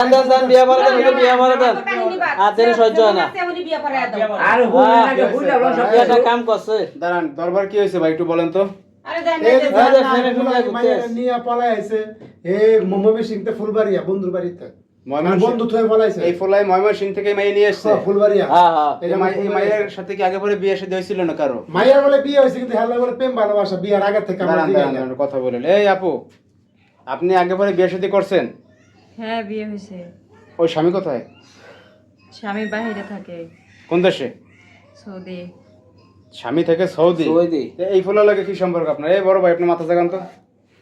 দেন দেন বিয়া করে দেন বিয়া করে দেন আর দেরি সহ্য হয় না আর হুইল লাগে হুইল আমরা সব এটা কাম করছে দাঁড়ান দরবার কি হয়েছে ভাই একটু বলেন তো। আরে দেন এই যে ফ্রেমে ফ্রেমে ঘুরতে মায়ের আসে। নিয়া পলাই আইছে এই মোহাম্মদ সিংতে ফুলবাড়িয়া বন্ধুর বাড়িতে বন্ধু থয়ে পলাইছে এই ফলাই ময়মনসিং থেকে মেয়ে নিয়ে এসেছে। ফুলবাড়িয়া হ্যাঁ হ্যাঁ এই যে এই মায়ের সাথে কি আগে পরে বিয়ে শাদী হয়েছিল না কারো? মায়ের বলে বিয়ে হয়েছে কিন্তু হেলা বলে প্রেম ভালোবাসা বিয়ার আগে থেকে আমরা দাঁড়ান দিকে দাঁড়ান দাঁড়ান, কথা বলেন। এই আপু, আপনি আগে পরে বিয়ে শাদী করছেন? হ্যাঁ বিয়ে হয়েছে। ওই স্বামী কোথায়? স্বামী বাইরে থাকে, কোন দেশে? সৌদি। স্বামী থেকে সৌদি। সৌদি। এই ফুলা লাগে কি সম্পর্ক আপনার? এই বড় ভাই আপনি মাথা জাগান তো,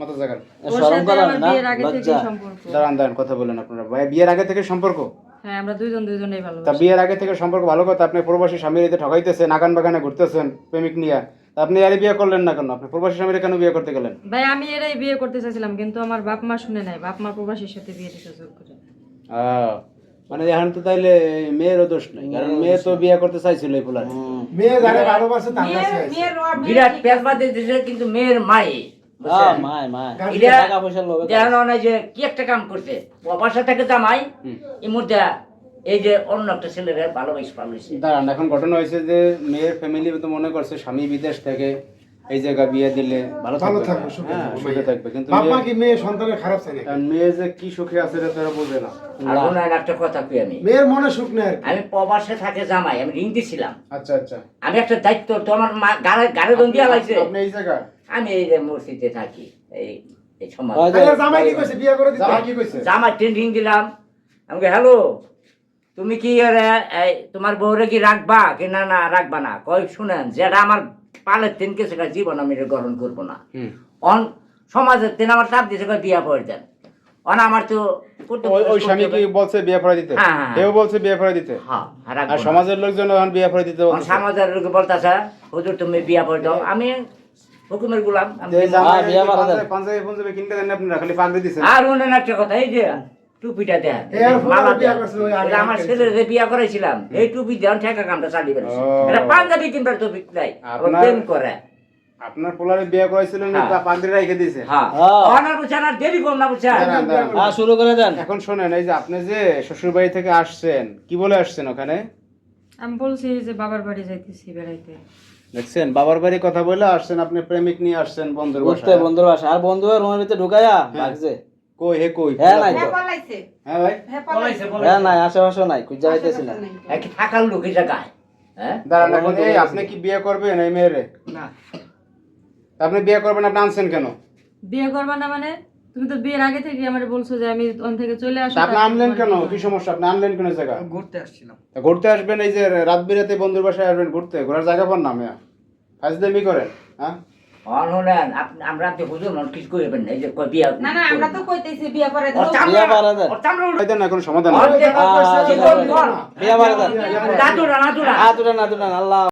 মাথা জাগান। ওর শরম সাথে করেন আমার না বিয়ের আগে থেকে লজ্জা সম্পর্ক। দাঁড়ান দাঁড়ান, কথা বলেন আপনারা। ভাই বিয়ের আগে থেকে সম্পর্ক? হ্যাঁ আমরা দুজনেই তা ভালোবাসি। বিয়ের আগে থেকে সম্পর্ক ভালো কথা, আপনি প্রবাসী স্বামীর এতে ঠকাইতেছেন, নাকান বাগানে ঘুরতেছেন প্রেমিক নিয়ে, তা আপনি আরে বিয়ে করলেন না কেন? আপনি প্রবাসী স্বামীর কেন বিয়ে করতে গেলেন? ভাই আমি এরাই বিয়ে করতে চাইছিলাম কিন্তু আমার বাপ মা শুনে নাই, বাপ মা প্রবাসীর সাথে বিয়ে দিতে জোর করে। মানে এখন তো তাইলে মেয়েরও দোষ নাই, কারণ মেয়ে তো বিয়ে করতে চাইছিল এই ফুলারে। মেয়ে যারা ভালোবাসে তার কাছে আইছে। বিরাট পেশবা দিতেছে কিন্তু মেয়ের মায়ে হ্যাঁ মায় মায় এটা টাকা পয়সার লোভে জানো না যে কি একটা কাম করছে বাসা থেকে জামাই এই মুহূর্তে এই যে অন্য একটা ছেলেরা ভালোবাসি পালিয়েছে। দাঁড়ান, এখন ঘটনা হয়েছে যে মেয়ের ফ্যামিলি তো মনে করছে স্বামী বিদেশ থেকে এই জায়গা বিয়ে দিলে ভালো ভালো থাকবে, থাকবে, সুখে হ্যাঁ থাকবে। সুখে থাকবে, কিন্তু বাপ মা মেয়ে- কি মেয়ে সন্তানের খারাপ চাই নাকি? কারণ মেয়ে যে কি সুখে আছে এটা তারা বোঝে না। আর ওনার একটা কথা কই মেয়ের মনে সুখ নেই আর কি। আমি প্রবাসে থাকে জামাই, আমি রিং দিছিলাম, আচ্ছা আচ্ছা, আমি একটা দায়িত্ব তোমার মা গাড়ে দন দিয়া লাগছে। আপনি এই জায়গা আমি এই যে মসজিদে থাকি এই এই সমাজ হয়। আরে জামাই কি কইছে বিয়ে করে দিতে? জামাই কি কইছে? জামাই রিং দিলাম, আমি হ্যালো তুমি কি তোমার বউরে কি রাখবা কি না না রাখবা না? কই শুনেন যেটা আমার পালের তিনকে সেটা জীবন আমি এটা গ্রহণ করবো না। অন সমাজের তিন আমার চাপ দিয়েছে কই বিয়া পড়ে দেন, অন আমার তো ওই স্বামী কি বলছে বিয়ে পড়াই দিতে? হ্যাঁ, হ্যাঁ। কেউ বলছে বিয়ে পড়াই দিতে, হ্যাঁ রাখবো আর না। সমাজের লোকজন এখন বিয়ে পড়াই দিতে বলছে। সমাজের লোক বলতেছে হুজুর তুমি বিয়া পড়ে দাও, আমি হুকুমের গুলাম। আমি যে জামাই বিয়ে পড়া দেন। পাঞ্জাবি পাঞ্জাবি কিনতে দেন আপনারা, খালি পাগড়ি দিছেন। আর অন্য একটা কথা এই যে টুপিটা দেন, এর ফলে মালা বিয়া দেন। করছে ওই আগে এটা আমার আগে। ছেলের যে বিয়া করেছিলাম এই টুপি দেন ঠেকা কামটা চালিয়ে বেড়েছে। ও। এটা পাঞ্জাবি কিনবার টুপি নাই, আপনার- প্রেম করে। আপনার পোলারে বিয়ে করাইছিলেন হ্যাঁ। পাগড়ি রেখে দিয়েছে। হ্যাঁ হ্যাঁ। অনার বুঝছেন আর দেরি কম না বুঝছেন। দাঁড়ান, দাঁড়ান। হ্যাঁ শুরু করে দেন এখন শোনেন, এই যে আপনি যে শ্বশুর বাড়ি থেকে আসছেন, কি বলে আসছেন ওখানে? আমি বলছি যে বাবার বাড়ি যাইতেছি বেড়াইতে। দেখছেন বাবার বাড়ি কথা বলে আসছেন, আপনি প্রেমিক নিয়ে আসছেন বন্ধুর ঘুরতে বাসায়। বন্ধুর বাসা আর বন্ধু রুমের ভিতরে ঢুকাইয়া ভাগছে কই হে কই? হ্যাঁ নাই তো হ্যাঁ ভাই, হ্যাঁ নাই আশেপাশে নাই খুঁজে যাইতেছিলাম একই থাকার লোক এই জায়গায় হ্যাঁ দাঁড়ান, এখন এই আপনি কি বিয়ে করবেন এই মেয়েরে? না আপনি বিয়ে করবেন, আপনি আনছেন কেন? বিয়ে করবা না মানে? তুমি তো বিয়ের আগে থেকে আমার বলছো যে আমি ওখান থেকে চলে আসবো। তা আপনি আনলেন কেন? কি সমস্যা? আপনি আনলেন কেন জায়গা? ঘুরতে আসছিলাম। তা ঘুরতে আসবেন, এই যে রাত বিরাতে বন্ধুর বাসায় আসবেন ঘুরতে, ঘোরার জায়গা পান না মেয়া, ফাজলামি করেন হ্যাঁ? অনলেন আমরা আপনি হুজুর নন কিছু করবেন না, এই যে কই বিয়া না না আমরা তো কইতেছি বিয়া করে দাও। বিয়ে করে দেন এই দেন না, কোনো সমাধান নেই। বিয়ে করে দেন দাদুরা না দুটা না দুটা আল্লাহ